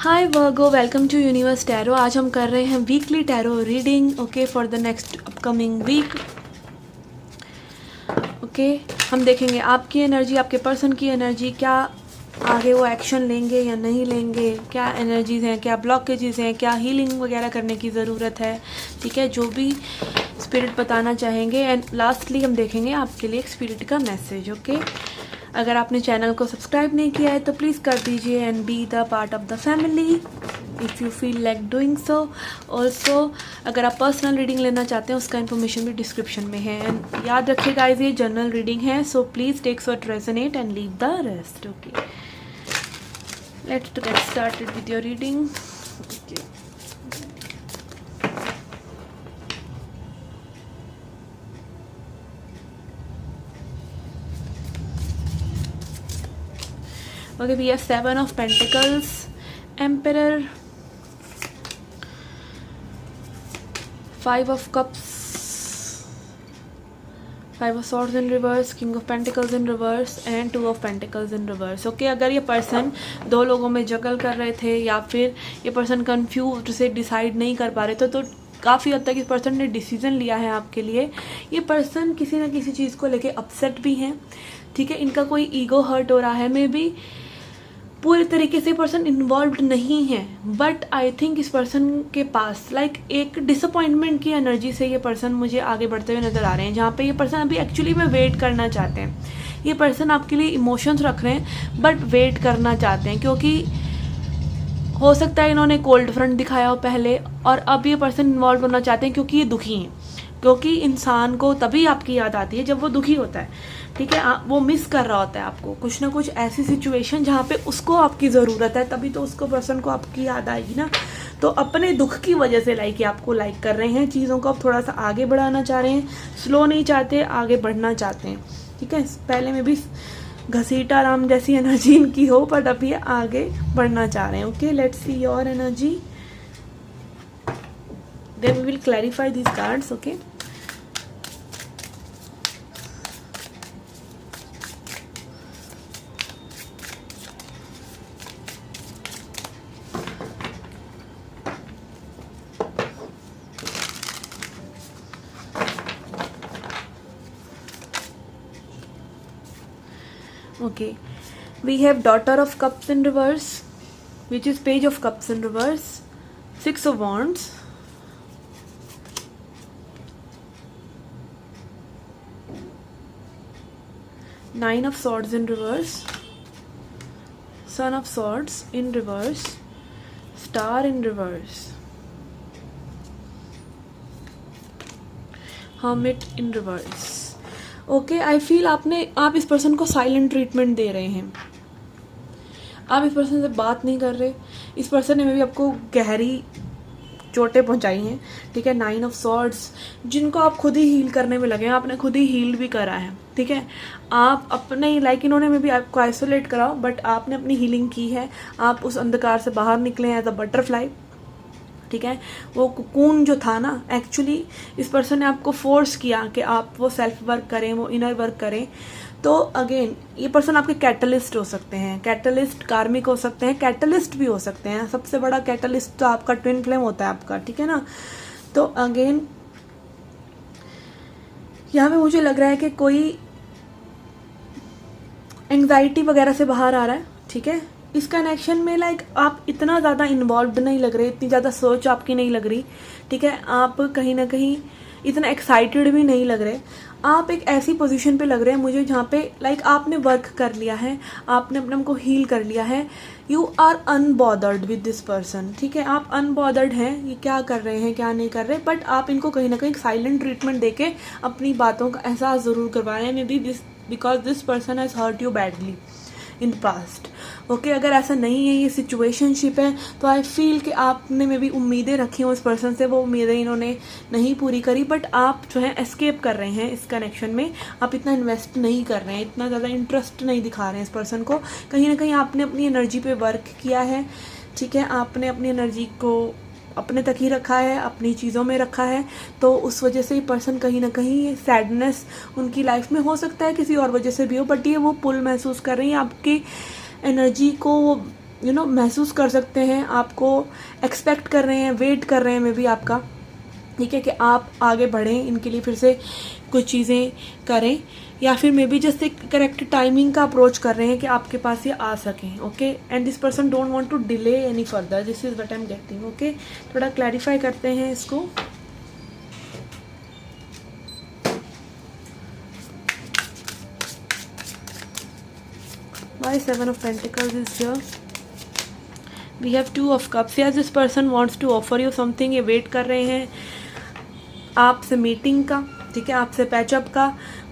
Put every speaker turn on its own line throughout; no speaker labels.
Hi Virgo, welcome to universe tarot. आज हम कर रहे हैं weekly tarot reading okay for the next upcoming week. Okay, हम देखेंगे आपकी एनर्जी, आपके पर्सन की एनर्जी, क्या आगे वो एक्शन लेंगे या नहीं लेंगे, क्या एनर्जीज हैं, क्या ब्लॉकेजेस हैं, क्या हीलिंग वगैरह करने की ज़रूरत है। ठीक है, जो भी स्पिरिट बताना चाहेंगे। एंड लास्टली हम देखेंगे आपके लिए एक स्पिरिट का मैसेज। ओके, अगर आपने चैनल को सब्सक्राइब नहीं किया है तो प्लीज़ कर दीजिए and be the part of the family if you feel like doing so. Also अगर आप पर्सनल रीडिंग लेना चाहते हैं उसका इन्फॉर्मेशन भी डिस्क्रिप्शन में है। एंड याद रखिए गाइस, ये जनरल रीडिंग है, so please takes what resonate and leave the rest. Okay, let's get started with your reading. Okay, we have 7 of Pentacles, Emperor, 5 of Cups, 5 of Swords in reverse, King of Pentacles in reverse and 2 of Pentacles in reverse. Okay, अगर ये person दो लोगों में जगल कर रहे थे या फिर ये पर्सन कंफ्यूज से डिसाइड नहीं कर पा रहे थे तो काफ़ी हद तक इस पर्सन ने डिसीजन लिया है आपके लिए। ये पर्सन किसी ना किसी चीज़ को लेके अपसेट भी हैं। ठीक है, इनका कोई ईगो हर्ट हो रहा है, मे बी पूरे तरीके से पर्सन इन्वॉल्व नहीं है, बट आई थिंक इस पर्सन के पास एक डिसअपॉइंटमेंट की एनर्जी से ये पर्सन मुझे आगे बढ़ते हुए नज़र आ रहे हैं, जहाँ पे ये पर्सन अभी एक्चुअली में वेट करना चाहते हैं। ये पर्सन आपके लिए इमोशंस रख रहे हैं बट वेट करना चाहते हैं, क्योंकि हो सकता है इन्होंने कोल्ड फ्रंट दिखाया हो पहले और अब ये पर्सन इन्वॉल्व होना चाहते हैं क्योंकि ये दुखी हैं। क्योंकि इंसान को तभी आपकी याद आती है जब वो दुखी होता है। ठीक है, वो मिस कर रहा होता है आपको, कुछ ना कुछ ऐसी सिचुएशन जहाँ पे उसको आपकी ज़रूरत है, तभी तो उसको पर्सन को आपकी याद आएगी ना। तो अपने दुख की वजह से आपको लाइक कर रहे हैं, चीज़ों को आप थोड़ा सा आगे बढ़ाना चाह रहे हैं, स्लो नहीं चाहते, आगे बढ़ना चाहते हैं। ठीक है, पहले में भी घसीटा राम जैसी एनर्जी इनकी हो, बट अभी ये आगे बढ़ना चाह रहे हैं। Okay, let's see your energy, then we will clarify this cards. Okay, okay, we have daughter of cups in reverse, which is page of cups in reverse, 6 of wands, nine of swords in reverse, son of swords in reverse, star in reverse, hermit in reverse. Okay, I feel आप इस person को silent treatment दे रहे हैं, आप इस person से बात नहीं कर रहे। इस पर्सन ने भी आपको गहरी चोटें पहुंचाई हैं। ठीक है, 9 ऑफ सॉर्ड्स, जिनको आप खुद ही हील करने में लगे हैं, आपने खुद ही हील भी करा है। ठीक है, आप अपने इन्होंने में भी आपको आइसोलेट करा, बट आपने अपनी हीलिंग की है, आप उस अंधकार से बाहर निकले हैं एज अ बटरफ्लाई। ठीक है, वो कुकून जो था ना, एक्चुअली इस पर्सन ने आपको फोर्स किया कि आप वो सेल्फ वर्क करें, वो इनर वर्क करें। तो अगेन ये पर्सन आपके कैटलिस्ट हो सकते हैं, कैटलिस्ट कार्मिक हो सकते हैं, कैटलिस्ट भी हो सकते हैं। सबसे बड़ा कैटलिस्ट तो आपका ट्विन फ्लेम होता है आपका। ठीक है ना, तो अगेन यहाँ पे मुझे लग रहा है कि कोई एंग्जाइटी वगैरह से बाहर आ रहा है। ठीक है, इस कनेक्शन में आप इतना ज़्यादा इन्वॉल्व नहीं लग रहे, इतनी ज़्यादा सोच आपकी नहीं लग रही। ठीक है, आप कहीं ना कहीं इतना एक्साइटेड भी नहीं लग रहे। आप एक ऐसी पोजीशन पे लग रहे हैं मुझे जहाँ पे आपने वर्क कर लिया है, आपने अपने को हील कर लिया है। You are unbothered with this person. ठीक है, आप अनबॉदर्ड हैं, ये क्या कर रहे हैं क्या नहीं कर रहे, बट आप इनको कहीं ना कहीं साइलेंट ट्रीटमेंट देके अपनी बातों का एहसास ज़रूर करवा रहे हैं। Maybe because this person has hurt you badly in the past. Okay, अगर ऐसा नहीं है, ये सिचुएशनशिप है, तो आई फील कि आपने में भी उम्मीदें रखी हो इस पर्सन से, वो उम्मीदें इन्होंने नहीं पूरी करी, बट आप जो है एस्केप कर रहे हैं इस कनेक्शन में। आप इतना इन्वेस्ट नहीं कर रहे हैं, इतना ज़्यादा इंटरेस्ट नहीं दिखा रहे हैं इस पर्सन को। कहीं ना कहीं आपने अपनी एनर्जी पे वर्क किया है। ठीक है, आपने अपनी एनर्जी को अपने तक ही रखा है, अपनी चीज़ों में रखा है, तो उस वजह से ये पर्सन कहीं ना कहीं सैडनेस उनकी लाइफ में हो सकता है किसी और वजह से भी हो, बट ये वो पुल महसूस कर रही हैं आपकी एनर्जी को, वो महसूस कर सकते हैं, आपको एक्सपेक्ट कर रहे हैं, वेट कर रहे हैं मे बी आपका, ठीक है, कि आप आगे बढ़ें, इनके लिए फिर से कुछ चीज़ें करें, या फिर मे बी जस्ट एक करेक्ट टाइमिंग का अप्रोच कर रहे हैं कि आपके पास ये आ सकें। Okay, and this person don't want to delay any further, this is what I am getting. Okay, थोड़ा क्लैरिफाई करते हैं इसको। Why 7 of Pentacles is here? We have 2 of Cups. Yes, this person wants to offer you something. ये wait कर रहे हैं आपसे meeting का, ठीक है, आपसे पैचअप का,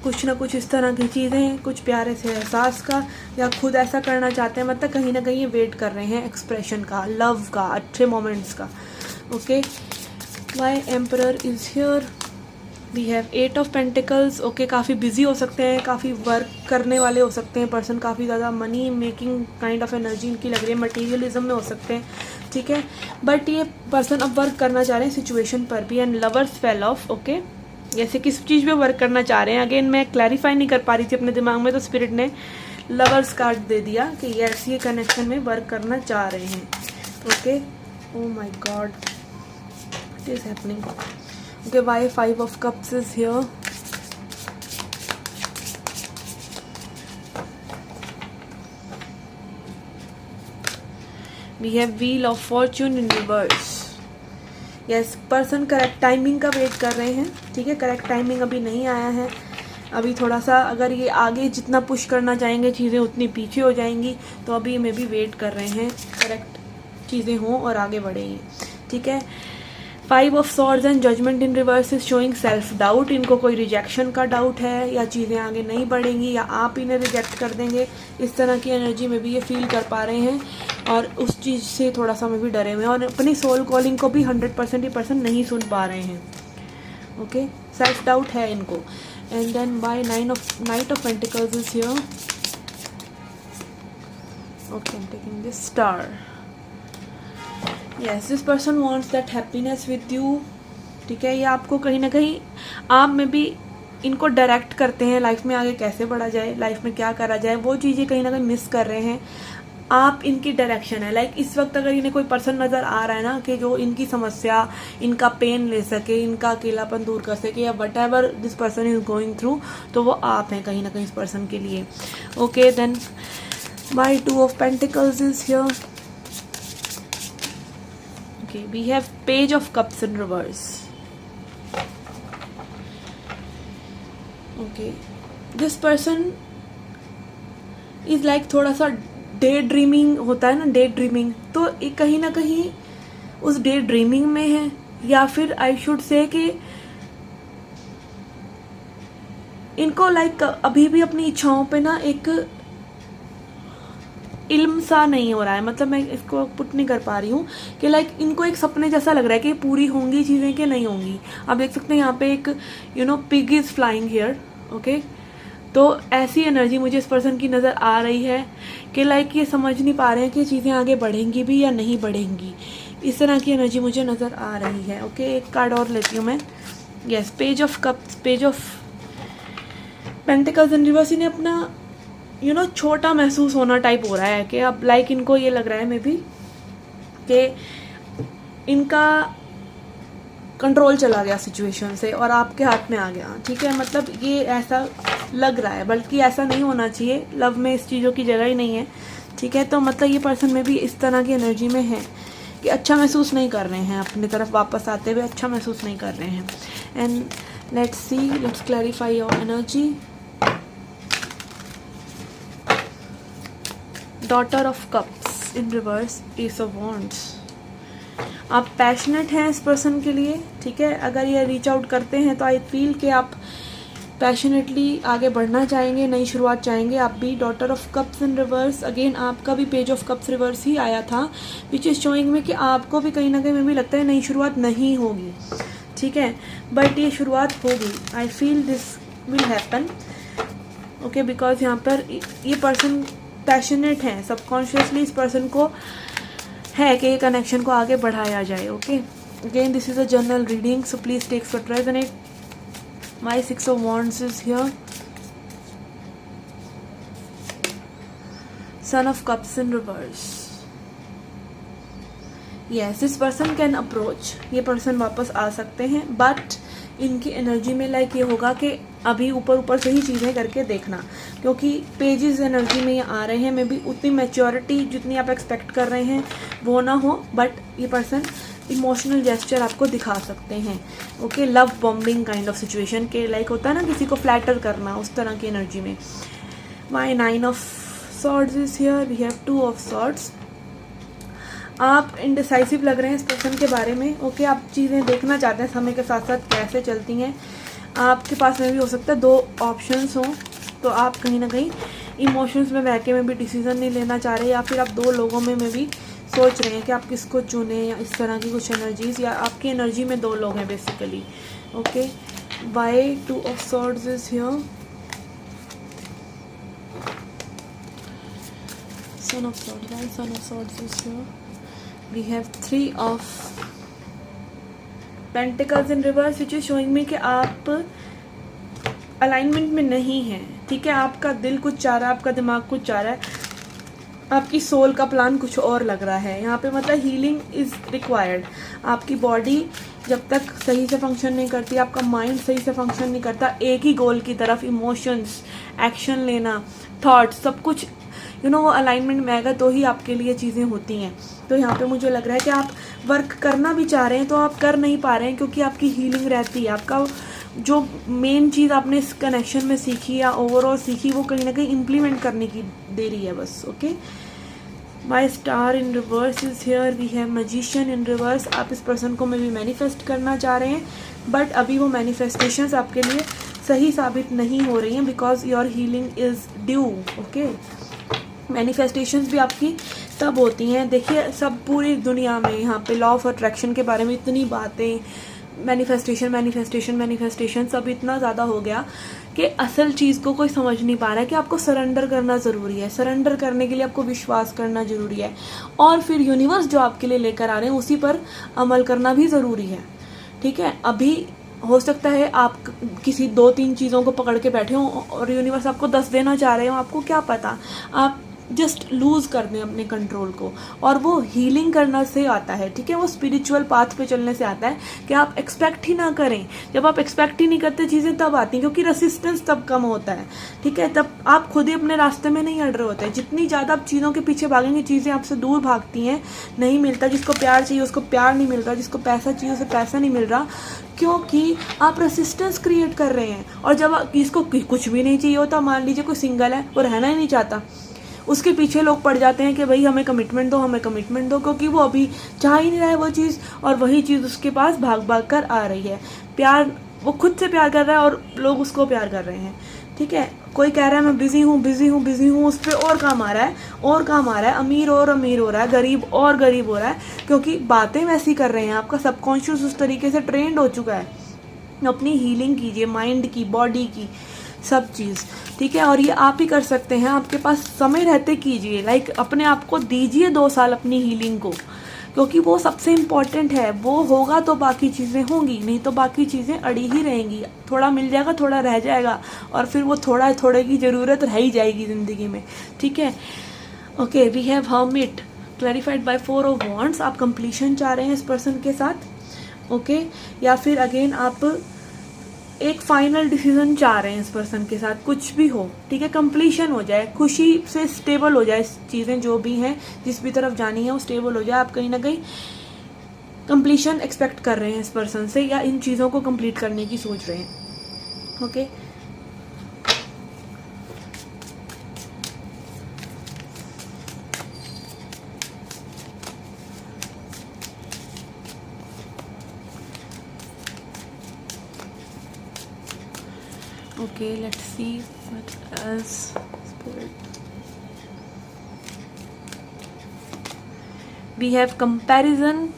कुछ ना कुछ इस तरह की चीज़ें हैं, कुछ प्यारे से एहसास का, या खुद ऐसा करना चाहते हैं, मतलब कहीं ना कहीं ये वेट कर रहे हैं एक्सप्रेशन का, लव का, अच्छे मोमेंट्स का। Okay, why emperor is here. We have 8 of pentacles. Okay, काफ़ी बिजी हो सकते हैं, काफ़ी वर्क करने वाले हो सकते हैं पर्सन, काफ़ी ज़्यादा money making kind of energy इनकी लग रही है, मटीरियलिज्म में हो सकते हैं, ठीक है, बट ये पर्सन अब वर्क करना चाह रहे हैं सिचुएशन पर भी। And lovers fell off. Okay, जैसे किस चीज़ पे वर्क करना चाह रहे हैं, अगेन मैं क्लैरिफाई नहीं कर पा रही थी अपने दिमाग में, तो स्पिरिट ने लवर्स कार्ड दे दिया कि यस, ये कनेक्शन में वर्क करना चाह रहे हैं। Okay, oh my god, what is happening. Okay, why 5 of Cups is here? We have Wheel of Fortune in reverse. Yes, person correct timing का वेट कर रहे हैं, ठीक है, करेक्ट टाइमिंग अभी नहीं आया है, अभी थोड़ा सा अगर ये आगे जितना पुश करना चाहेंगे चीज़ें उतनी पीछे हो जाएंगी, तो अभी में भी वेट कर रहे हैं करेक्ट चीज़ें हों और आगे बढ़ेंगे, ठीक है। 5 of swords and judgement in reverse is showing self doubt. इनको कोई रिजेक्शन का डाउट है, या चीज़ें आगे नहीं बढ़ेंगी, या आप इन्हें रिजेक्ट कर देंगे, इस तरह की एनर्जी में भी ये फील कर पा रहे हैं, और उस चीज़ से थोड़ा सा में भी डरे हुए हैं, और अपनी सोल कॉलिंग को भी 100% ये पर्सन नहीं सुन पा रहे हैं। ओके, सेल्फ डाउट है इनको। And then by knight of pentacles is here. Okay, I am taking this star. Yes, this person wants that happiness with you, ठीक है, ये आपको कहीं ना कहीं आप में भी इनको डायरेक्ट करते हैं, लाइफ में आगे कैसे बढ़ा जाए, लाइफ में क्या करा जाए, वो चीज़ें कहीं ना कहीं मिस कर रहे हैं, आप इनकी डायरेक्शन है। लाइक इस वक्त अगर इन्हें कोई पर्सन नज़र आ रहा है ना, कि जो इनकी समस्या, इनका पेन ले सके, इनका अकेलापन दूर कर सके, या what ever this person is going through, तो वो आप हैं कहीं ना कहीं इस पर्सन के लिए। Okay, then by 2 of pentacles is here. Okay, we have Page of Cups in reverse. Okay, this person is like थोड़ा सा डे ड्रीमिंग होता है ना, डे ड्रीमिंग, तो ये कहीं ना कहीं उस डे ड्रीमिंग में है, या फिर आई शुड से कि इनको लाइक अभी भी अपनी इच्छाओं पे ना एक इल्म सा नहीं हो रहा है, मतलब मैं इसको पुट नहीं कर पा रही हूँ कि लाइक इनको एक सपने जैसा लग रहा है कि पूरी होंगी चीज़ें कि नहीं होंगी। आप देख सकते हैं यहाँ पे एक pig is flying here. Okay, तो ऐसी एनर्जी मुझे इस पर्सन की नज़र आ रही है कि लाइक ये समझ नहीं पा रहे हैं कि चीज़ें आगे बढ़ेंगी भी या नहीं बढ़ेंगी, इस तरह की एनर्जी मुझे नज़र आ रही है। ओके, एक कार्ड और लेती हूँ मैं। Yes, page of cups, page of pentacles in reverse. इन्हें अपना छोटा महसूस होना टाइप हो रहा है कि अब लाइक इनको ये लग रहा है मे बी कि इनका कंट्रोल चला गया सिचुएशन से और आपके हाथ में आ गया, ठीक है, मतलब ये ऐसा लग रहा है, बल्कि ऐसा नहीं होना चाहिए, लव में इस चीज़ों की जगह ही नहीं है, ठीक है। तो मतलब ये पर्सन में भी इस तरह की एनर्जी में है कि अच्छा महसूस नहीं कर रहे हैं, अपनी तरफ वापस आते हुए अच्छा महसूस नहीं कर रहे हैं। And let's see, let's clarify your energy. Daughter of cups in reverse, S of wands. आप पैशनेट हैं इस पर्सन के लिए, ठीक है, अगर ये रीच आउट करते हैं तो आई फील कि आप पैशनेटली आगे बढ़ना चाहेंगे, नई शुरुआत चाहेंगे आप भी। Daughter of cups in reverse, again आपका भी पेज ऑफ कप्स रिवर्स ही आया था, विच इज़ शोइंग में कि आपको भी कहीं ना कहीं में भी लगता है नई शुरुआत नहीं होगी, ठीक है, बट ये शुरुआत होगी। I feel this will happen, okay, because यहाँ पर ये पर्सन पैशनेट है, सबकॉन्शियसली इस पर्सन को है कि कनेक्शन को आगे बढ़ाया जाए। Okay, again this is a general reading, so please take what resonate. My 6 of wands is here. Son of cups in reverse. Yes, this person can approach, ये पर्सन वापस आ सकते हैं, बट इनकी एनर्जी में लाइक ये होगा कि अभी ऊपर ऊपर से ही चीज़ें करके देखना, क्योंकि पेजेस एनर्जी में ये आ रहे हैं। मे बी उतनी मैच्योरिटी जितनी आप एक्सपेक्ट कर रहे हैं वो ना हो, बट ये पर्सन इमोशनल जेस्चर आपको दिखा सकते हैं। Okay, love bombing kind of situation के लाइक होता है ना, किसी को फ्लैटर करना, उस तरह की एनर्जी में। Why 9 of swords is here, we have 2 of swords. आप इनडिसाइसिव लग रहे हैं इस पर्सन के बारे में। ओके, आप चीज़ें देखना चाहते हैं समय के साथ साथ कैसे चलती हैं। आपके पास में भी हो सकता है 2 ऑप्शंस हों, तो आप कहीं ना कहीं इमोशंस में बहके में भी डिसीजन नहीं लेना चाह रहे, या फिर आप 2 लोगों में भी सोच रहे हैं कि आप किसको चुने, या इस तरह की कुछ एनर्जीज, या आपकी एनर्जी में 2 लोग हैं basically. Okay, why 2 of swords is here, son of swords, why son of swords is here, we have 3 of pentacles in reverse, which is showing me कि आप अलाइनमेंट में नहीं हैं। ठीक है, आपका दिल कुछ चाह रहा है, आपका दिमाग कुछ चाह रहा है, आपकी सोल का प्लान कुछ और लग रहा है। यहाँ पे मतलब हीलिंग इज़ रिक्वायर्ड। आपकी बॉडी जब तक सही से फंक्शन नहीं करती, आपका माइंड सही से फंक्शन नहीं करता एक ही गोल की तरफ, इमोशंस, एक्शन लेना, थॉट्स, सब कुछ वो अलाइनमेंट में आएगा तो ही आपके लिए चीज़ें होती हैं। तो यहाँ पे मुझे लग रहा है कि आप वर्क करना भी चाह रहे हैं तो आप कर नहीं पा रहे हैं, क्योंकि आपकी हीलिंग रहती है। आपका जो मेन चीज़ आपने इस कनेक्शन में सीखी या ओवरऑल सीखी, वो कहीं ना कहीं इम्प्लीमेंट करने की देरी है बस। Okay, my star in reverse is here, we have magician in reverse. आप इस पर्सन को में भी मैनिफेस्ट करना चाह रहे हैं, बट अभी वो मैनिफेस्टेशंस आपके लिए सही साबित नहीं हो रही हैं, because your healing is due. Okay, manifestations भी आपकी तब होती हैं। देखिए, सब पूरी दुनिया में यहाँ पे लॉ ऑफ अट्रैक्शन के बारे में इतनी बातें, मैनिफेस्टेशन सब इतना ज़्यादा हो गया कि असल चीज़ को कोई समझ नहीं पा रहा है कि आपको सरेंडर करना ज़रूरी है। सरेंडर करने के लिए आपको विश्वास करना ज़रूरी है, और फिर यूनिवर्स जो आपके लिए लेकर आ रहे हैं उसी पर अमल करना भी ज़रूरी है। ठीक है, अभी हो सकता है आप किसी 2-3 चीज़ों को पकड़ के बैठे हों और यूनिवर्स आपको 10 देना चाह रहे हो, आपको क्या पता। आप जस्ट लूज़ कर दें अपने कंट्रोल को, और वो हीलिंग करना से आता है। ठीक है, वो स्पिरिचुअल पाथ पे चलने से आता है कि आप एक्सपेक्ट ही ना करें। जब आप एक्सपेक्ट ही नहीं करते, चीज़ें तब आती हैं, क्योंकि रेसिस्टेंस तब कम होता है। ठीक है, तब आप खुद ही अपने रास्ते में नहीं अड़ रहे होते। जितनी ज़्यादा आप चीज़ों के पीछे भागेंगे, चीज़ें आपसे दूर भागती हैं, नहीं मिलता। जिसको प्यार चाहिए उसको प्यार नहीं मिल रहा, जिसको पैसा चाहिए उसे पैसा नहीं मिल रहा, क्योंकि आप रेसिस्टेंस क्रिएट कर रहे हैं। और जब किसको कुछ भी नहीं चाहिए होता, मान लीजिए कोई सिंगल है, वो रहना ही नहीं चाहता, उसके पीछे लोग पड़ जाते हैं कि भाई हमें कमिटमेंट दो, हमें कमिटमेंट दो, क्योंकि वो अभी चाह ही नहीं रहा है वो चीज़, और वही चीज़ उसके पास भाग भाग कर आ रही है। प्यार, वो खुद से प्यार कर रहा है और लोग उसको प्यार कर रहे हैं। ठीक है, कोई कह रहा है मैं बिजी हूँ, उस पर और काम आ रहा है, अमीर और अमीर हो रहा है, गरीब और गरीब हो रहा है, क्योंकि बातें वैसी कर रहे हैं। आपका सबकॉन्शियस उस तरीके से ट्रेंड हो चुका है। अपनी हीलिंग कीजिए, माइंड की, बॉडी की, सब चीज़। ठीक है, और ये आप ही कर सकते हैं। आपके पास समय रहते कीजिए, लाइक अपने आप को दीजिए 2 साल अपनी हीलिंग को, क्योंकि वो सबसे इम्पॉर्टेंट है। वो होगा तो बाकी चीज़ें होंगी, नहीं तो बाकी चीज़ें अड़ी ही रहेंगी। थोड़ा मिल जाएगा, थोड़ा रह जाएगा, और फिर वो थोड़े की ज़रूरत रह ही जाएगी ज़िंदगी में। ठीक है, okay, we have hermit clarified by 4 of wands. आप कंप्लीशन चाह रहे हैं इस पर्सन के साथ। ओके, या फिर अगेन आप एक फाइनल डिसीजन चाह रहे हैं इस पर्सन के साथ, कुछ भी हो। ठीक है, कंप्लीशन हो जाए, खुशी से स्टेबल हो जाए चीज़ें, जो भी हैं, जिस भी तरफ जानी है वो स्टेबल हो जाए। आप कहीं ना कहीं कंप्लीशन एक्सपेक्ट कर रहे हैं इस पर्सन से, या इन चीज़ों को कंप्लीट करने की सोच रहे हैं। Okay, okay, let's see what else. Spirit, we have comparison,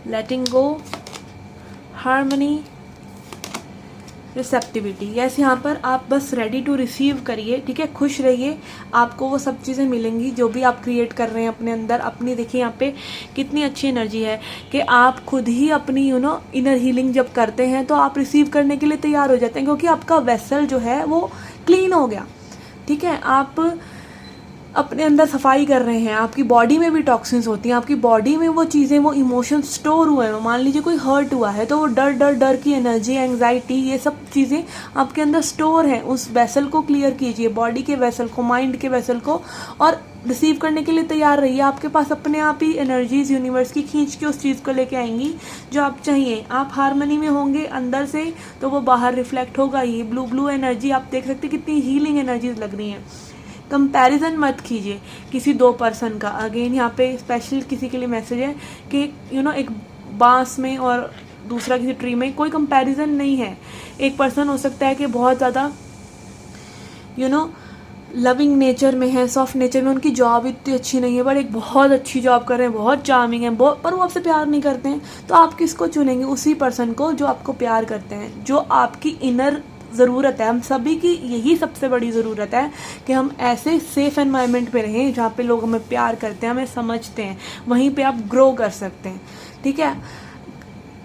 letting go, harmony, receptivity. Yes, यहाँ पर आप बस रेडी टू रिसीव करिए। ठीक है, खुश रहिए, आपको वो सब चीज़ें मिलेंगी जो भी आप क्रिएट कर रहे हैं अपने अंदर। अपनी देखिए यहाँ पे कितनी अच्छी एनर्जी है कि आप खुद ही अपनी इनर हीलिंग जब करते हैं तो आप रिसीव करने के लिए तैयार हो जाते हैं, क्योंकि आपका वेसल जो है वो क्लीन हो गया। ठीक है, आप अपने अंदर सफाई कर रहे हैं। आपकी बॉडी में भी टॉक्सिन्स होती हैं, आपकी बॉडी में वो चीज़ें, वो इमोशन स्टोर हुए हैं। मान लीजिए कोई हर्ट हुआ है तो वो डर की एनर्जी, एंग्जाइटी, ये सब चीज़ें आपके अंदर स्टोर हैं। उस वेसल को क्लियर कीजिए, बॉडी के वेसल को, माइंड के वेसल को, और रिसीव करने के लिए तैयार रहिए। आपके पास अपने आप ही एनर्जीज यूनिवर्स की खींच के उस चीज़ को लेके आएंगी जो आप चाहिए। आप हारमनी में होंगे अंदर से तो वो बाहर रिफ्लेक्ट होगा। ये ब्लू एनर्जी आप देख सकते हैं कितनी हीलिंग एनर्जीज लग रही हैं। कंपैरिजन मत कीजिए किसी दो पर्सन का। अगेन यहाँ पे स्पेशल किसी के लिए मैसेज है कि एक बांस में और दूसरा किसी ट्री में कोई कंपैरिजन नहीं है। एक पर्सन हो सकता है कि बहुत ज़्यादा लविंग नेचर में है, सॉफ्ट नेचर में, उनकी जॉब इतनी अच्छी नहीं है, पर एक बहुत अच्छी जॉब कर रहे हैं, बहुत चार्मिंग है, पर वो आपसे प्यार नहीं करते हैं। तो आप किसको चुनेंगे? उसी पर्सन को जो आपको प्यार करते हैं, जो आपकी इनर ज़रूरत है। हम सभी की यही सबसे बड़ी ज़रूरत है कि हम ऐसे सेफ एनवायरनमेंट पे रहें जहाँ पे लोग हमें प्यार करते हैं, हमें समझते हैं। वहीं पे आप ग्रो कर सकते हैं, ठीक है।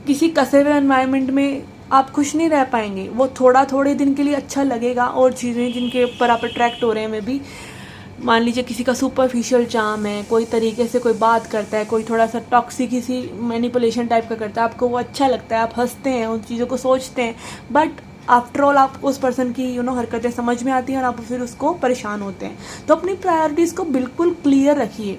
किसी कसे हुए एनवायरनमेंट में आप खुश नहीं रह पाएंगे। वो थोड़े दिन के लिए अच्छा लगेगा, और चीज़ें जिनके ऊपर आप अट्रैक्ट हो रहे हैं में भी, मान लीजिए किसी का सुपरफिशियल चार्म है, कोई तरीके से कोई बात करता है, कोई थोड़ा सा टॉक्सिक किसी मैनिपुलेशन टाइप का करता है, आपको वो अच्छा लगता है, आप हंसते हैं, उन चीज़ों को सोचते हैं, बट आफ्टर ऑल आपको उस पर्सन की हरकतें समझ में आती हैं और आप फिर उसको परेशान होते हैं। तो अपनी प्रायोरिटीज़ को बिल्कुल क्लियर रखिए,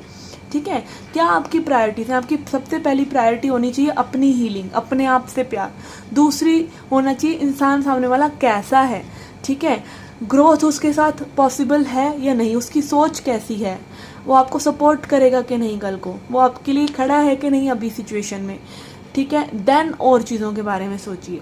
ठीक है। क्या आपकी प्रायोरिटीज़ हैं? आपकी सबसे पहली प्रायोरिटी होनी चाहिए अपनी हीलिंग, अपने आप से प्यार। दूसरी होना चाहिए इंसान सामने वाला कैसा है, ठीक है। ग्रोथ उसके साथ पॉसिबल है या नहीं, उसकी सोच कैसी है, वो आपको सपोर्ट करेगा कि नहीं, कल को वो आपके लिए खड़ा है कि नहीं अभी सिचुएशन में, ठीक है। देन और चीज़ों के बारे में सोचिए,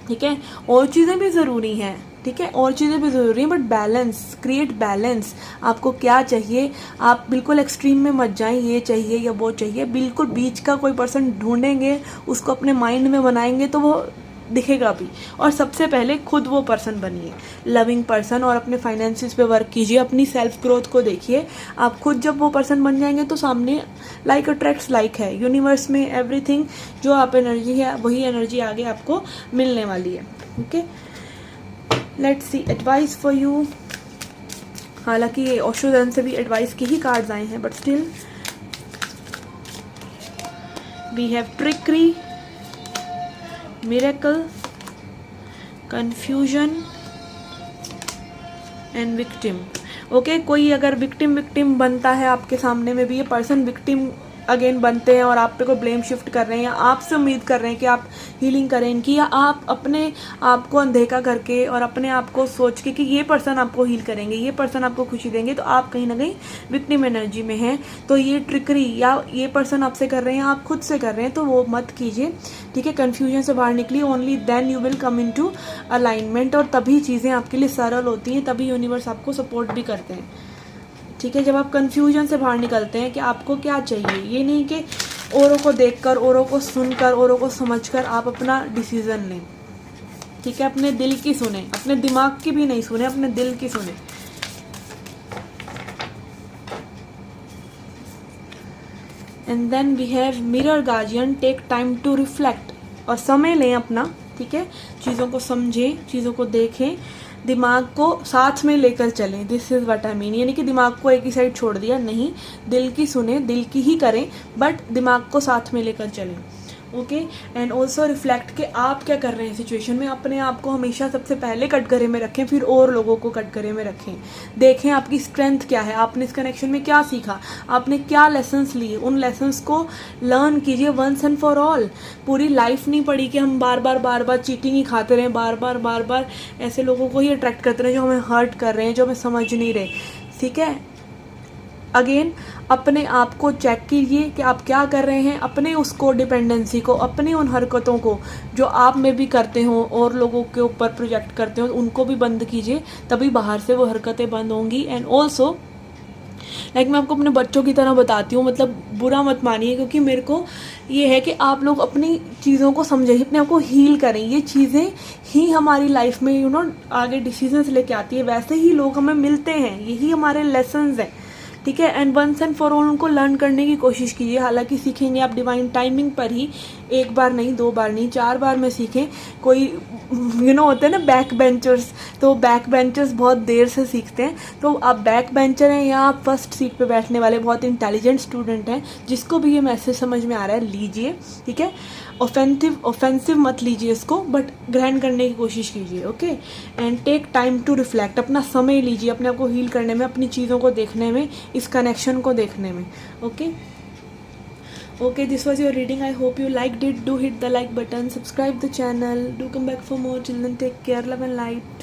ठीक है। और चीज़ें भी ज़रूरी हैं, ठीक है, और चीज़ें भी ज़रूरी हैं, बट बैलेंस, क्रिएट बैलेंस। आपको क्या चाहिए? आप बिल्कुल एक्सट्रीम में मत जाएं, ये चाहिए या वो चाहिए। बिल्कुल बीच का कोई पर्सन ढूंढेंगे, उसको अपने माइंड में बनाएंगे तो वो दिखेगा भी। और सबसे पहले खुद वो पर्सन बनिए, लविंग पर्सन, और अपने फाइनेंसिस पे वर्क कीजिए, अपनी सेल्फ ग्रोथ को देखिए। आप खुद जब वो पर्सन बन जाएंगे तो सामने लाइक अट्रैक्ट्स लाइक है। यूनिवर्स में एवरीथिंग, जो आप एनर्जी है वही एनर्जी आगे आपको मिलने वाली है, okay. Let's C advice for you. हालांकि ये ओशो ज़ेन से भी एडवाइस के ही कार्ड्स आए हैं, but still we have trickery, miracle, confusion and victim. Okay, कोई अगर विक्टिम बनता है आपके सामने में भी, ये पर्सन विक्टिम अगेन बनते हैं और आप पे कोई ब्लेम शिफ्ट कर रहे हैं, या आपसे उम्मीद कर रहे हैं कि आप हीलिंग करें इनकी, या आप अपने आप को अनदेखा करके और अपने आप को सोच के कि ये पर्सन आपको हील करेंगे, ये पर्सन आपको खुशी देंगे, तो आप कहीं ना कहीं विक्टिम एनर्जी में हैं। तो ये ट्रिकरी या ये पर्सन आपसे कर रहे हैं, आप खुद से कर रहे हैं, तो वो मत कीजिए, ठीक है। कन्फ्यूजन से बाहर निकलिए, only then you will come into alignment, और तभी चीज़ें आपके लिए सरल होती हैं, तभी यूनिवर्स आपको सपोर्ट भी करते हैं, ठीक है। जब आप कन्फ्यूजन से बाहर निकलते हैं कि आपको क्या चाहिए, ये नहीं कि औरों को देखकर, औरों को सुनकर, औरों को समझकर आप अपना डिसीजन लें, ठीक है। अपने दिल की सुने, अपने दिमाग की भी नहीं सुने, अपने दिल की सुने। And then we have mirror guardian, take time to reflect, और समय लें अपना, ठीक है। चीज़ों को समझें, चीज़ों को देखें, दिमाग को साथ में लेकर चलें। This is what I mean, यानी कि दिमाग को एक ही साइड छोड़ दिया नहीं, दिल की सुने, दिल की ही करें, बट दिमाग को साथ में लेकर चलें, ओके। एंड ऑल्सो रिफ्लेक्ट कि आप क्या कर रहे हैं सिचुएशन में। अपने आप को हमेशा सबसे पहले कटघरे में रखें, फिर और लोगों को कटघरे में रखें। देखें आपकी स्ट्रेंथ क्या है, आपने इस कनेक्शन में क्या सीखा, आपने क्या लेसन्स लिए, उन लेसन्स को लर्न कीजिए वंस एंड फॉर ऑल। पूरी लाइफ नहीं पड़ी कि हम बार बार चीटिंग ही खाते रहें, बार बार ऐसे लोगों को ही अट्रैक्ट करते रहें जो हमें हर्ट कर रहे हैं, जो हमें समझ नहीं रहे, ठीक है। अगेन अपने आप को चेक कीजिए कि आप क्या कर रहे हैं, अपने उसको डिपेंडेंसी को, अपनी उन हरकतों को जो आप में भी करते हो और लोगों के ऊपर प्रोजेक्ट करते हो, उनको भी बंद कीजिए, तभी बाहर से वो हरकतें बंद होंगी। एंड ऑल्सो लाइक मैं आपको अपने बच्चों की तरह बताती हूँ, मतलब बुरा मत मानिए, क्योंकि मेरे को ये है कि आप लोग अपनी चीज़ों को समझें, अपने आप को हील करें। ये चीज़ें ही हमारी लाइफ में आगे डिसीजंस लेके आती है, वैसे ही लोग हमें मिलते हैं, यही हमारे लेसन्स हैं, ठीक है। And once and for all उनको लर्न करने की कोशिश कीजिए। हालांकि सीखेंगे आप डिवाइन टाइमिंग पर ही, एक बार नहीं, 2 बार नहीं, 4 बार में सीखें। कोई होते हैं ना बैक बेंचर्स, तो बैक बेंचर्स बहुत देर से सीखते हैं। तो आप बैक बेंचर हैं या आप फर्स्ट सीट पे बैठने वाले बहुत इंटेलिजेंट स्टूडेंट हैं, जिसको भी ये मैसेज समझ में आ रहा है लीजिए, ठीक है। ऑफेंसिव मत लीजिए इसको, बट ग्रहण करने की कोशिश कीजिए, okay. And take time to reflect, अपना समय लीजिए अपने आप को हील करने में, अपनी चीज़ों को देखने में, इस कनेक्शन को देखने में, okay. Okay, this was your reading. I hope you liked it. Do hit the like button, subscribe the channel, do come back for more. Till then, take care, love and light.